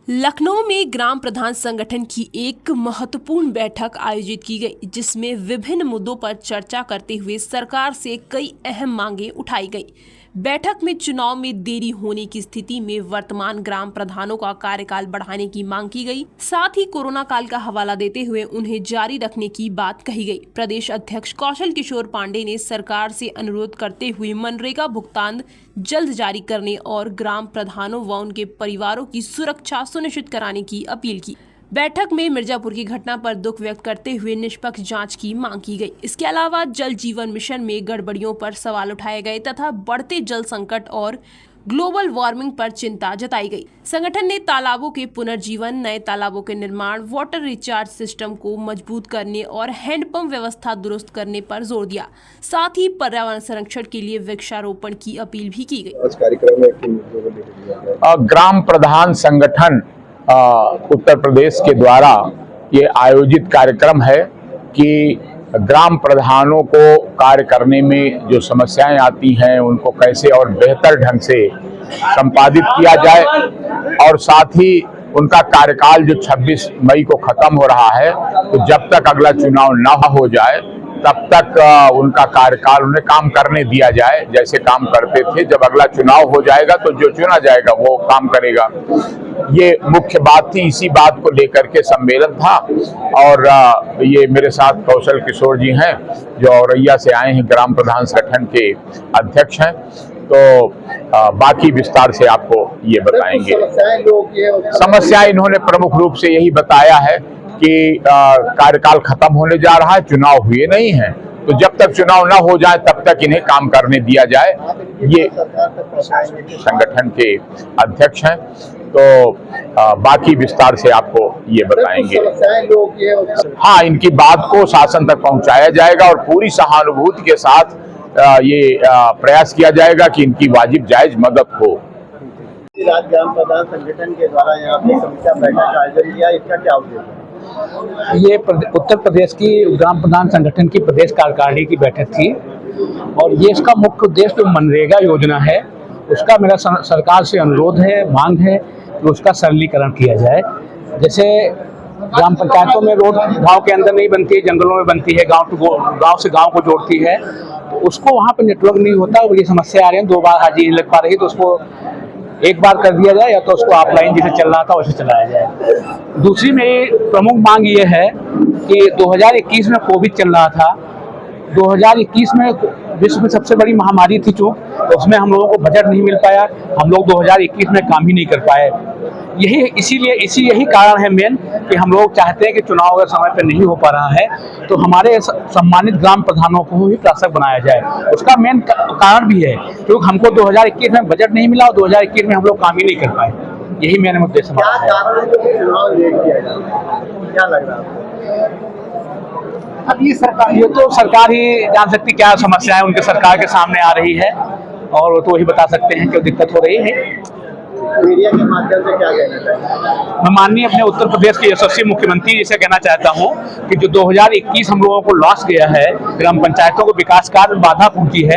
लखनऊ में ग्राम प्रधान संगठन की एक महत्वपूर्ण बैठक आयोजित की गई, जिसमें विभिन्न मुद्दों पर चर्चा करते हुए सरकार से कई अहम मांगे उठाई गई। बैठक में चुनाव में देरी होने की स्थिति में वर्तमान ग्राम प्रधानों का कार्यकाल बढ़ाने की मांग की गई। साथ ही कोरोना काल का हवाला देते हुए उन्हें जारी रखने की बात कही गई। प्रदेश अध्यक्ष कौशल किशोर पांडे ने सरकार से अनुरोध करते हुए मनरेगा भुगतान जल्द जारी करने और ग्राम प्रधानों व उनके परिवारों की सुरक्षा सुनिश्चित कराने की अपील की। बैठक में मिर्जापुर की घटना पर दुख व्यक्त करते हुए निष्पक्ष जांच की मांग की गई। इसके अलावा जल जीवन मिशन में गड़बड़ियों पर सवाल उठाए गए तथा बढ़ते जल संकट और ग्लोबल वार्मिंग पर चिंता जताई गई। संगठन ने तालाबों के पुनर्जीवन, नए तालाबों के निर्माण, वाटर रिचार्ज सिस्टम को मजबूत करने और हैंडपंप व्यवस्था दुरुस्त करने पर जोर दिया। साथ ही पर्यावरण संरक्षण के लिए वृक्षारोपण की अपील भी की गई। आज कार्यक्रम में ग्राम प्रधान संगठन उत्तर प्रदेश के द्वारा ये आयोजित कार्यक्रम है कि ग्राम प्रधानों को कार्य करने में जो समस्याएं आती हैं उनको कैसे और बेहतर ढंग से संपादित किया जाए, और साथ ही उनका कार्यकाल जो 26 मई को खत्म हो रहा है, तो जब तक अगला चुनाव न हो जाए तब तक उनका कार्यकाल उन्हें काम करने दिया जाए जैसे काम करते थे। जब अगला चुनाव हो जाएगा तो जो चुना जाएगा वो काम करेगा। ये मुख्य बात थी, इसी बात को लेकर के सम्मेलन था। और ये मेरे साथ कौशल किशोर जी हैं जो औरैया से आए हैं, ग्राम प्रधान संगठन के अध्यक्ष हैं। तो बाकी विस्तार से आपको ये बताएंगे। समस्या इन्होंने प्रमुख रूप से यही बताया है कि कार्यकाल खत्म होने जा रहा है, चुनाव हुए नहीं हैं, तो जब तक चुनाव ना हो जाए तब तक इन्हें काम करने दिया जाए। ये संगठन के अध्यक्ष हैं, तो बाकी विस्तार से आपको ये बताएंगे। हाँ, इनकी बात को शासन तक पहुंचाया जाएगा और पूरी सहानुभूति के साथ ये प्रयास किया जाएगा कि इनकी वाजिब जायज मदद हो। आज ग्राम प्रधान संगठन के द्वारा यहाँ पे समीक्षा बैठक का आयोजन किया, इसका क्या उद्देश्य है? ये उत्तर प्रदेश की ग्राम प्रधान संगठन की प्रदेश कार्यकारिणी की बैठक थी, और ये इसका मुख्य उद्देश्य जो मनरेगा योजना है उसका मेरा सरकार से अनुरोध है, मांग है कि उसका सरलीकरण किया जाए। जैसे ग्राम पंचायतों में रोड गांव के अंदर नहीं बनती है, जंगलों में बनती है, गांव से गांव को जोड़ती है, तो उसको वहाँ पे नेटवर्क नहीं होता, बड़ी समस्या आ रही है। 2 बार हाजिरी लग पा रही, तो उसको एक बार कर दिया जाए या तो उसको ऑफलाइन जैसे चल रहा था वैसे चलाया जाए। दूसरी मेरी प्रमुख मांग ये है कि 2021 में कोविड चल रहा था, 2021 में विश्व में सबसे बड़ी महामारी थी चूँकि, तो उसमें हम लोगों को बजट नहीं मिल पाया, हम लोग 2021 में काम ही नहीं कर पाए। यही कारण है मेन कि हम लोग चाहते हैं कि चुनाव अगर समय पर नहीं हो पा रहा है तो हमारे सम्मानित ग्राम प्रधानों को ही शासक बनाया जाए। उसका मेन कारण भी है क्योंकि हमको 2021 में बजट नहीं मिला और 2021 में हम लोग काम ही नहीं कर पाए। यही मेरे मुद्दे समाधान है। क्या लग रहा है? अब ये तो सरकार ही जान सकती क्या समस्याएं उनके सरकार के सामने आ रही है, और वो तो वही बता सकते हैं कि दिक्कत हो रही है। मीडिया के माध्यम से क्या कहना चाहिए? मैं माननीय अपने उत्तर प्रदेश के यशस्वी मुख्यमंत्री जी से कहना चाहता हूं कि जो 2021 हम लोगों को लॉस गया है, ग्राम पंचायतों को विकास कार्य में बाधा पहुंची है,